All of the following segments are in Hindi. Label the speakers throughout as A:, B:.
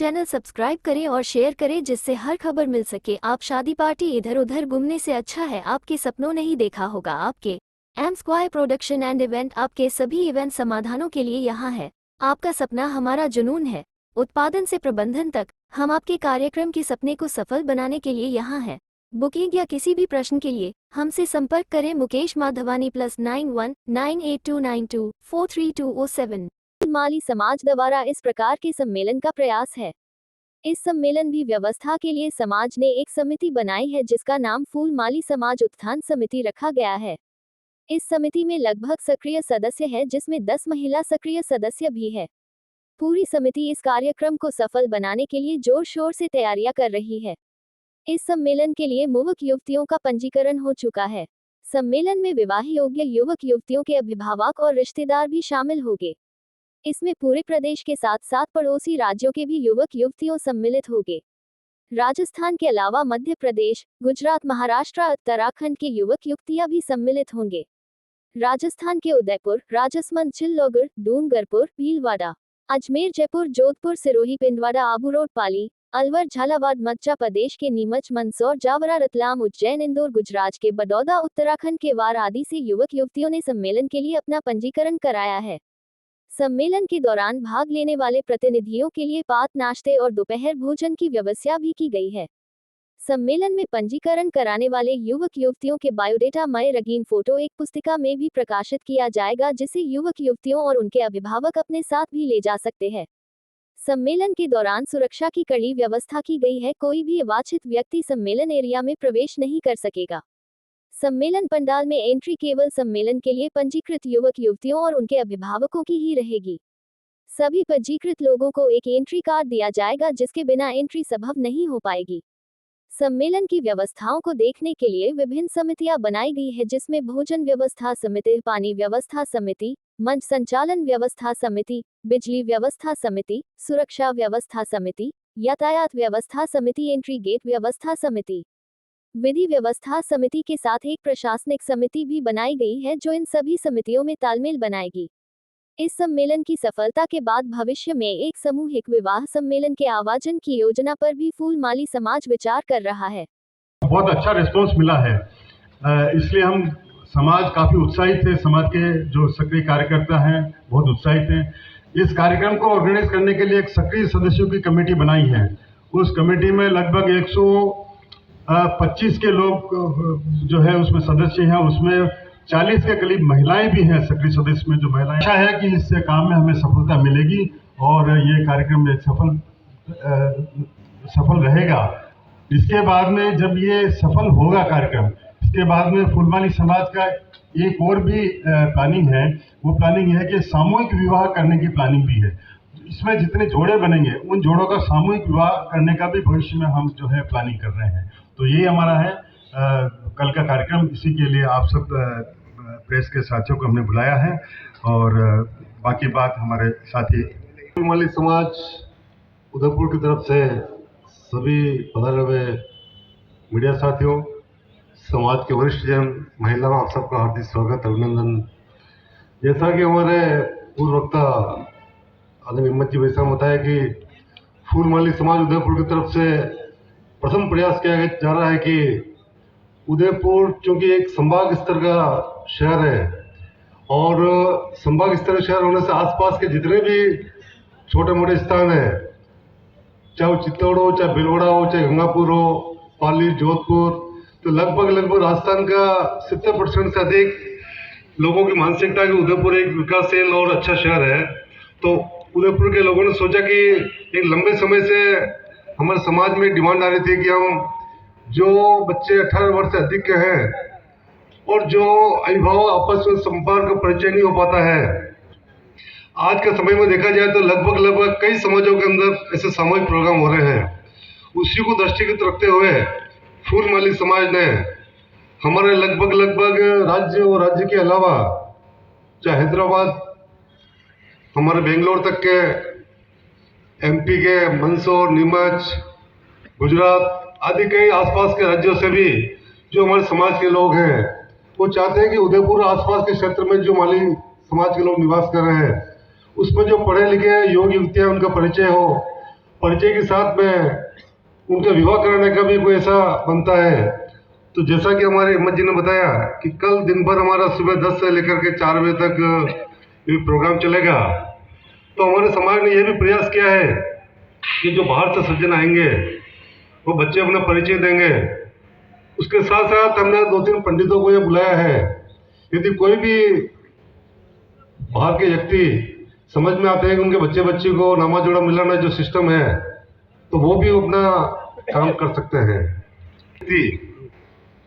A: चैनल सब्सक्राइब करें और शेयर करें जिससे हर खबर मिल सके। आप शादी पार्टी इधर उधर घूमने से अच्छा है आपके सपनों नहीं देखा होगा आपके M square production and event आपके सभी इवेंट समाधानों के लिए यहाँ है। आपका सपना हमारा जुनून है। उत्पादन से प्रबंधन तक हम आपके कार्यक्रम के सपने को सफल बनाने के लिए यहाँ है। बुकिंग या किसी भी प्रश्न के लिए हमसे संपर्क करें मुकेश माधवानी +919829243207। माली समाज द्वारा इस प्रकार के सम्मेलन का प्रयास है। इस सम्मेलन भी व्यवस्था के लिए समाज ने एक समिति बनाई है जिसका नाम फूल माली समाज उत्थान समिति रखा गया है। इस समिति में लगभग सक्रिय सदस्य है जिसमें 10 महिला सक्रिय सदस्य भी है। पूरी समिति इस कार्यक्रम को सफल बनाने के लिए जोर शोर से तैयारियां कर रही है। इस सम्मेलन के लिए युवक युवतियों का पंजीकरण हो चुका है। सम्मेलन में विवाह योग्य युवक युवतियों के अभिभावक और रिश्तेदार भी शामिल होंगे। इसमें पूरे प्रदेश के साथ साथ पड़ोसी राज्यों के भी युवक युवतियों सम्मिलित होंगे। राजस्थान के अलावा मध्य प्रदेश, गुजरात, महाराष्ट्र, उत्तराखंड के युवक युवतियां भी सम्मिलित होंगे। राजस्थान के उदयपुर, राजसमंद, चिल्लोगढ़, डूंगरपुर, भीलवाड़ा, अजमेर, जयपुर, जोधपुर, सिरोही, पिंडवाड़ा, आबू रोड, पाली, अलवर, झालावाड़, मध्य प्रदेश के नीमच, मंदसौर, जावरा, रतलाम, उज्जैन, इंदौर, गुजरात के बड़ौदा, उत्तराखंड के वार आदि से युवक युवतियों ने सम्मेलन के लिए अपना पंजीकरण कराया है। सम्मेलन के दौरान भाग लेने वाले प्रतिनिधियों के लिए पात नाश्ते और दोपहर भोजन की व्यवस्था भी की गई है। सम्मेलन में पंजीकरण कराने वाले युवक युवतियों के बायोडेटा मय रंगीन फोटो एक पुस्तिका में भी प्रकाशित किया जाएगा जिसे युवक युवतियों और उनके अभिभावक अपने साथ भी ले जा सकते हैं। सम्मेलन के दौरान सुरक्षा की कड़ी व्यवस्था की गई है। कोई भी अवांछित व्यक्ति सम्मेलन एरिया में प्रवेश नहीं कर सकेगा। सम्मेलन पंडाल में एंट्री केवल सम्मेलन के लिए पंजीकृत युवक युवतियों और उनके अभिभावकों की ही रहेगी। सभी पंजीकृत लोगों को एक एंट्री कार्ड दिया जाएगा जिसके बिना एंट्री संभव नहीं हो पाएगी। सम्मेलन की व्यवस्थाओं को देखने के लिए विभिन्न समितियां बनाई गई है जिसमें भोजन व्यवस्था समिति, पानी व्यवस्था समिति, मंच संचालन व्यवस्था समिति, बिजली व्यवस्था समिति, सुरक्षा व्यवस्था समिति, यातायात व्यवस्था समिति, एंट्री गेट व्यवस्था समिति, विधि व्यवस्था समिति के साथ एक प्रशासनिक समिति भी बनाई गई है जो इन सभी समितियों में तालमेल बनाएगी। इस सम्मेलन की सफलता के बाद भविष्य में एक सामूहिक विवाह सम्मेलन के आयोजन की योजना पर भी फूल माली समाज विचार कर रहा है।
B: बहुत अच्छा रिस्पांस मिला है, इसलिए हम समाज काफी उत्साहित है। समाज के जो सक्रिय कार्यकर्ता हैं बहुत उत्साहित हैं। इस कार्यक्रम को ऑर्गेनाइज करने के लिए एक सक्रिय सदस्यों की कमेटी बनाई है। उस कमेटी में लगभग 125 के लोग जो है उसमें सदस्य हैं। उसमें 40 के करीब महिलाएं भी हैं सक्रिय सदस्य में। जो महिलाएं, अच्छा है कि इस काम में हमें सफलता मिलेगी और ये कार्यक्रम में सफल रहेगा। इसके बाद में जब ये सफल होगा कार्यक्रम, इसके बाद में फूलमाली समाज का एक और भी प्लानिंग है। वो प्लानिंग है कि सामूहिक विवाह करने की प्लानिंग भी है। इसमें जितने जोड़े बनेंगे उन जोड़ों का सामूहिक विवाह करने का भी भविष्य में हम जो है प्लानिंग कर रहे हैं। तो ये हमारा है कल का कार्यक्रम। इसी के लिए आप सब प्रेस के साथियों को हमने बुलाया है और बाकी बात हमारे साथी
C: फूलमाली समाज उदयपुर की तरफ से सभी पधारे हुए मीडिया साथियों, समाज के वरिष्ठ जन, महिलाओं, आप सबका हार्दिक स्वागत, अभिनंदन। जैसा कि हमारे पूर्व वक्ता आदरणीय हिम्मत जी वैसा बताया कि फूलमाली समाज उदयपुर की तरफ से प्रथम प्रयास किया जा रहा है कि उदयपुर चूंकि एक संभाग स्तर का शहर है और संभाग स्तर का शहर होने से आसपास के जितने भी छोटे मोटे स्थान हैं, चाहे वो चित्तौड़ हो, चाहे भीलवाड़ा हो, चाहे गंगापुर हो, पाली, जोधपुर, तो लगभग राजस्थान का 70% से अधिक लोगों की मानसिकता है कि उदयपुर एक विकासशील और अच्छा शहर है। तो उदयपुर के लोगों ने सोचा कि एक लंबे समय से हमारे समाज में डिमांड आ रही थी कि हम जो बच्चे 18 वर्ष से अधिक के हैं और जो अभिभावक आपस में संपर्क परिचय नहीं हो पाता है, आज के समय में देखा जाए तो लगभग कई समाजों के अंदर ऐसे सामूहिक प्रोग्राम हो रहे हैं। उसी को दृष्टिगत रखते हुए फूलमाली समाज ने हमारे लगभग राज्य और राज्य के अलावा चाहे हैदराबाद, हमारे बेंगलोर तक के, एमपी के मंदसौर, नीमच, गुजरात आदि कई आसपास के राज्यों से भी जो हमारे समाज के लोग हैं वो चाहते हैं कि उदयपुर आसपास के क्षेत्र में जो माली समाज के लोग निवास कर रहे हैं उसमें जो पढ़े लिखे युवक युवतियां उनका परिचय हो परिचय के साथ में उनका विवाह कराने का भी कोई ऐसा बनता है। तो जैसा कि हमारे हिम्मत जी ने बताया कि कल दिन भर हमारा सुबह 10 से लेकर के 4 बजे तक ये प्रोग्राम चलेगा। तो हमारे समाज ने यह भी प्रयास किया है कि जो बाहर से सज्जन आएंगे वो बच्चे अपना परिचय देंगे। उसके साथ साथ हमने 2-3 पंडितों को ये बुलाया है। यदि कोई भी बाहर के व्यक्ति समझ में आते हैं कि उनके बच्चे बच्ची को नामा जोड़ा मिलाना जो सिस्टम है, तो वो भी अपना काम कर सकते हैं।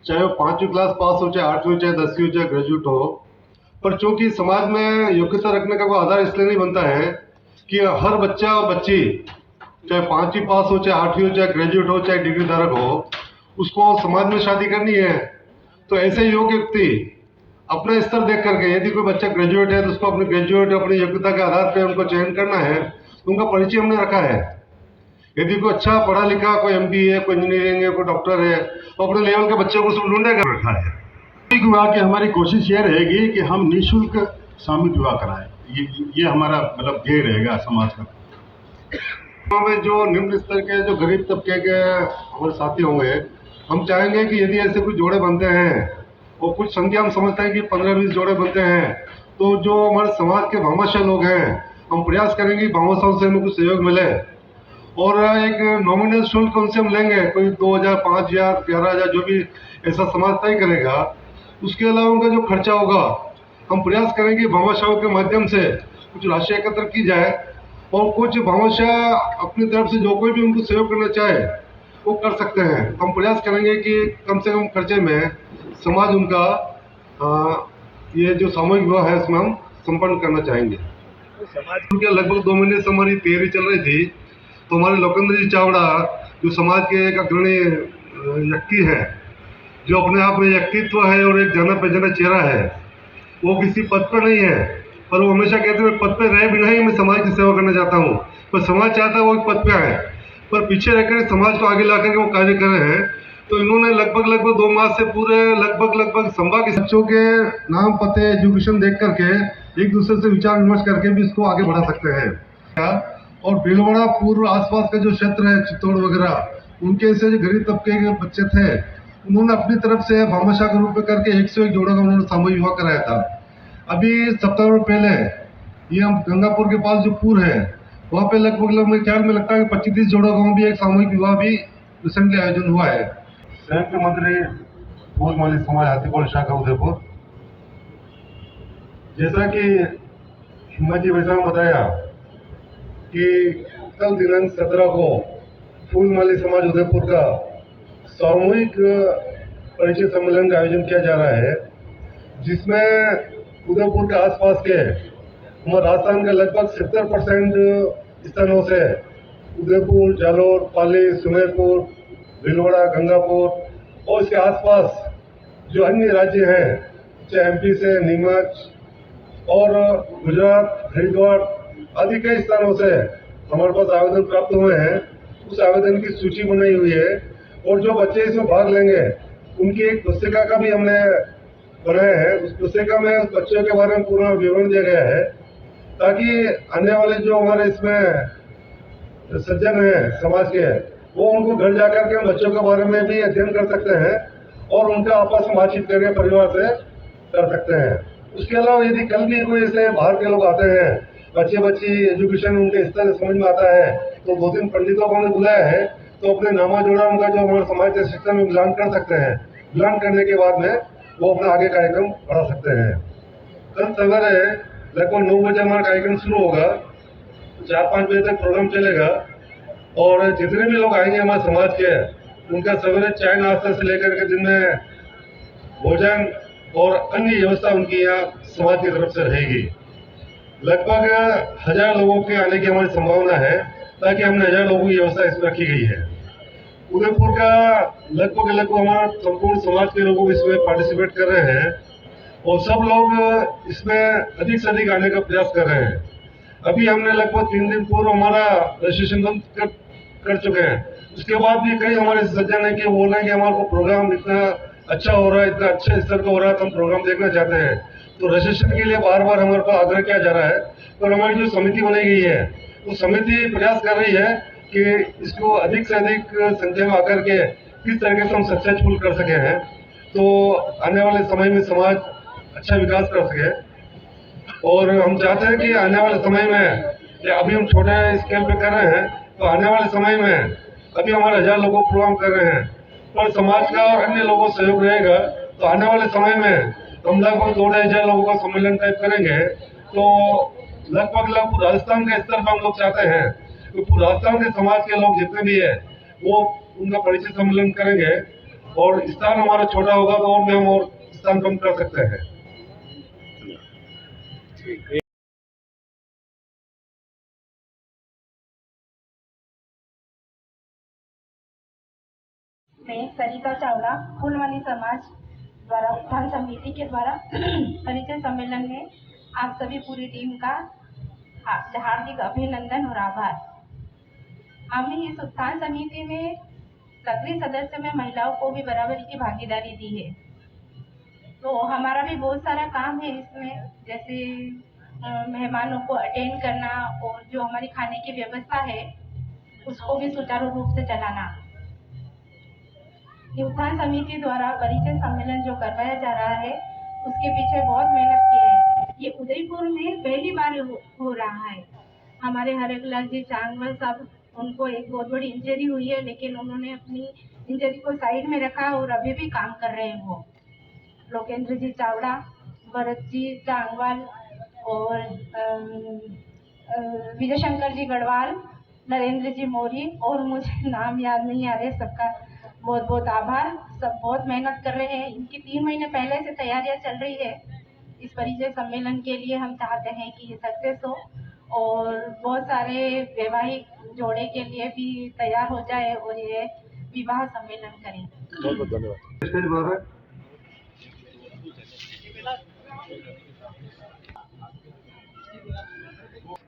C: चाहे वो 5वीं क्लास पास हो, चाहे 8वीं हो, चाहे 10वीं हो, चाहे ग्रेजुएट हो, पर चूंकि समाज में योग्यता रखने का कोई आधार इसलिए नहीं बनता है कि हर बच्चा और बच्ची चाहे 5वीं पास हो, चाहे 8वीं हो, चाहे ग्रेजुएट हो, चाहे डिग्री धारक हो, उसको समाज में शादी करनी है। तो ऐसे योग्य व्यक्ति अपना स्तर देख करके, यदि कोई बच्चा ग्रेजुएट है तो उसको अपने ग्रेजुएट अपनी योग्यता के आधार पर उनको चयन करना है, तो उनका परिचय हमने रखा है। यदि कोई अच्छा पढ़ा लिखा, कोई MBA है, कोई इंजीनियरिंग है, कोई डॉक्टर है, तो अपने लेवल के बच्चे को उसमें ढूंढेगा रखा है।
B: विवाह की हमारी कोशिश ये रहेगी कि हम निःशुल्क सामूहिक विवाह कराएं। ये हमारा मतलब ध्येय रहेगा समाज का।
C: में जो निम्न स्तर के, जो गरीब तबके के हमारे साथी होंगे, हम चाहेंगे कि यदि ऐसे कुछ जोड़े बनते हैं और कुछ संख्या हम समझते हैं कि 15-20 जोड़े बनते हैं, तो जो हमारे समाज के भामाशाह लोग हैं, हम प्रयास करेंगे भामाशाहों से हमें कुछ सहयोग मिले और एक नॉमिनल शुल्क उनसे हम लेंगे, कोई 2,000, 5,000, 11,000 जो भी ऐसा समाज तय करेगा। उसके अलावा उनका जो खर्चा होगा हम प्रयास करेंगे भामाशाहों के माध्यम से कुछ राशि एकत्र की जाए और कुछ भामाशाह अपनी तरफ से जो कोई भी उनको सहयोग करना चाहे वो कर सकते हैं। हम प्रयास करेंगे कि कम से कम खर्चे में समाज उनका ये जो सामूहिक विवाह है उसमें हम संपन्न करना चाहेंगे। समाज उनके लगभग 2 महीने से हमारी तैयारी चल रही थी। तो हमारे लोकेंद्र जी चावड़ा जो समाज के एक अग्रणी व्यक्ति है, जो अपने आप में व्यक्तित्व है और एक जाना पहचाना चेहरा है, वो किसी पद पर नहीं है, पर वो हमेशा कहते हैं पद पे रहे बिना ही मैं समाज की सेवा करना चाहता हूँ। पर समाज चाहता है वो एक पद पे आए, पर पीछे रहकर समाज को आगे ला करके वो कार्य कर रहे हैं। तो इन्होंने लगभग 2 माह से पूरे लगभग संभा के बच्चों के नाम, पते, एजुकेशन देख करके एक दूसरे से विचार विमर्श करके भी इसको आगे बढ़ा सकते हैं। और भीलवाड़ा पूर्व आसपास का जो क्षेत्र है, चित्तौड़ वगैरह, उनके से जो गरीब तबके के बच्चे थे, उन्होंने अपनी तरफ से भामाशाह के रूप में करके 101 जोड़ों का उन्होंने सामूहिक विवाह कराया था। अभी सप्ताह भर पहले ये हम गंगापुर के पास जो पूर है, वहाँ पे लगभग मेरे ख्याल में लगता है कि 25-30 जोड़ों का भी एक सामूहिक विवाह भी रिसेंटली आयोजन हुआ है। संयुक्त मंत्री फूलमाली समाज हाथीकोट शाखा उदयपुर, जैसा कि हिम्मत जी वैसा बताया कि कल दिनांक 17 को फूलमाली समाज उदयपुर का सामूहिक परिचय सम्मेलन का आयोजन किया जा रहा है, जिसमें उदयपुर के आसपास के हमारे राजस्थान के लगभग 70% स्थानों से उदयपुर, जालोर, पाली, सुमेरपुर, भीलवाड़ा, गंगापुर और इसके आसपास जो अन्य राज्य हैं, चाहे MP से नीमच और गुजरात, हरिद्वार आदि कई स्थानों से हमारे पास आवेदन प्राप्त हुए हैं। उस आवेदन की सूची बनाई हुई है और जो बच्चे इसमें भाग लेंगे उनकी एक पुस्तिका का भी हमने बनाया है। उस पुस्तिका में उस बच्चों के बारे में पूरा विवरण दिया गया है, ताकि आने वाले जो हमारे इसमें सज्जन हैं समाज के, वो उनको घर जाकर के बच्चों के बारे में भी अध्ययन कर सकते हैं और उनका आपस में बातचीत करके परिवार से कर सकते हैं। उसके अलावा यदि कल भी कोई ऐसे बाहर के लोग आते हैं, बच्चे बच्ची एजुकेशन उनके स्तर से समझ में आता है, तो 2-3 पंडितों को हमने बुलाया है, तो अपने नामा जोड़ा उनका जो हमारे समाज के सिस्टम में मिलान कर सकते हैं। मिलान करने के बाद में वो अपना आगे कार्यक्रम बढ़ा सकते हैं। कल सवेरे लगभग 9 बजे हमारा कार्यक्रम शुरू होगा, 4-5 बजे तक प्रोग्राम चलेगा और जितने भी लोग आएंगे हमारे समाज के, उनका सवेरे चाय नाश्ता से लेकर के दिन में भोजन और अन्य व्यवस्था उनकी यहाँ समाज की तरफ से रहेगी। लगभग 1000 लोगों के आने की हमारी संभावना है, ताकि हमने 1000 लोगों की व्यवस्था इसमें रखी गई है। उदयपुर का लगभग हमारा संपूर्ण समाज के लोग इसमें पार्टिसिपेट कर रहे हैं और सब लोग इसमें अधिक से अधिक आने का प्रयास कर रहे हैं। अभी हमने लगभग 3 दिन पूर्व हमारा रजिस्ट्रेशन बंद कर चुके हैं। उसके बाद भी कई हमारे सज्जन हैं कि बोल रहे हैं कि हमारे को प्रोग्राम इतना अच्छा हो रहा है, इतना अच्छे स्तर का हो रहा है, तो हम प्रोग्राम देखना चाहते हैं। तो रजिस्ट्रेशन के लिए बार हमारे पास आग्रह किया जा रहा है, और हमारी जो समिति बनाई गई है, वो समिति प्रयास कर रही है कि इसको अधिक से अधिक संख्या में आकर के किस तरीके से हम सक्सेसफुल कर सके हैं, तो आने वाले समय में समाज अच्छा विकास कर सके। और हम चाहते हैं कि आने वाले समय में, या अभी हम छोटे स्केल पे कर रहे हैं, तो आने वाले समय में अभी हमारे 1000 लोगों को प्रोग्राम कर रहे हैं, पर समाज का और अन्य लोगों का सहयोग रहेगा तो आने वाले समय में हम लगभग 2-2.5 लोगों का सम्मेलन टाइप करेंगे। तो लगभग राजस्थान के स्तर पर हम लोग चाहते हैं तो राजस्थान के समाज के लोग जितने भी है वो उनका परिचय सम्मेलन करेंगे, और स्थान हमारा छोटा होगा तो और भी हम और स्थान कम कर सकते हैं।
D: मैं सरिता चावला फूलवाली समाज द्वारा उत्थान समिति के द्वारा परिचय सम्मेलन में आप सभी पूरी टीम का हार्दिक अभिनंदन और आभार। हमने इस उत्थान समिति में सक्रिय सदस्य में महिलाओं को भी बराबरी की भागीदारी दी है, तो हमारा भी बहुत सारा काम है इसमें, जैसे मेहमानों को अटेंड करना और जो हमारी खाने की व्यवस्था है उसको भी सुचारू रूप से चलाना। उत्थान समिति द्वारा परिचय सम्मेलन जो करवाया जा रहा है उसके पीछे बहुत मेहनत की है। ये उदयपुर में पहली बार हो रहा है। हमारे हरेकलाल जी चांगवल साहब, उनको एक बहुत बड़ी इंजरी हुई है, लेकिन उन्होंने अपनी इंजरी को साइड में रखा और अभी भी काम कर रहे हैं। वो लोकेंद्र जी चावड़ा, भरत जी चांगवाल और विजय शंकर जी गढ़वाल, नरेंद्र जी मौर्य, और मुझे नाम याद नहीं आ रहे सबका बहुत बहुत आभार। सब बहुत मेहनत कर रहे हैं। इनकी 3 महीने पहले से तैयारियां चल रही है इस परिचय सम्मेलन के लिए। हम चाहते हैं कि ये सक्सेस हो और बहुत सारे वैवाहिक जोड़े के लिए भी तैयार हो जाए और ये विवाह सम्मेलन करें।
C: बहुत बहुत धन्यवाद।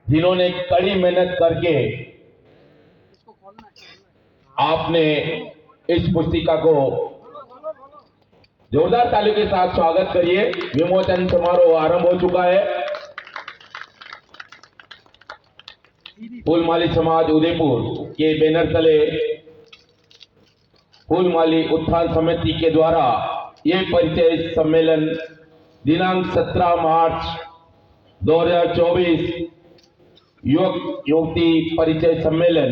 E: जिन्होंने कड़ी मेहनत करके आपने इस पुस्तिका को जोरदार ताली के साथ स्वागत करिए। विमोचन समारोह आरंभ हो चुका है। फूलमाली समाज उदयपुर के बैनर तले फूलमाली उत्थान समिति के द्वारा ये परिचय सम्मेलन दिनांक 17 मार्च 2024 युवक युवती परिचय सम्मेलन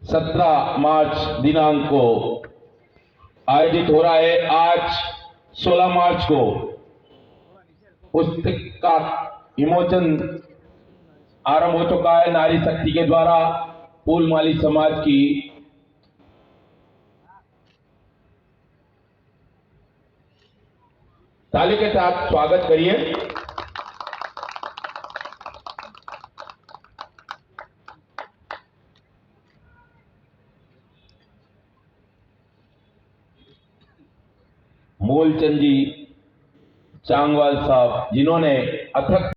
E: 17 मार्च दिनांक को आयोजित हो रहा है। आज 16 मार्च को पुस्तक का विमोचन आरंभ हो चुका है नारी शक्ति के द्वारा फूलमाली समाज की। ताली के साथ स्वागत करिए। मूलचंद जी चांगवाल साहब, जिन्होंने अथक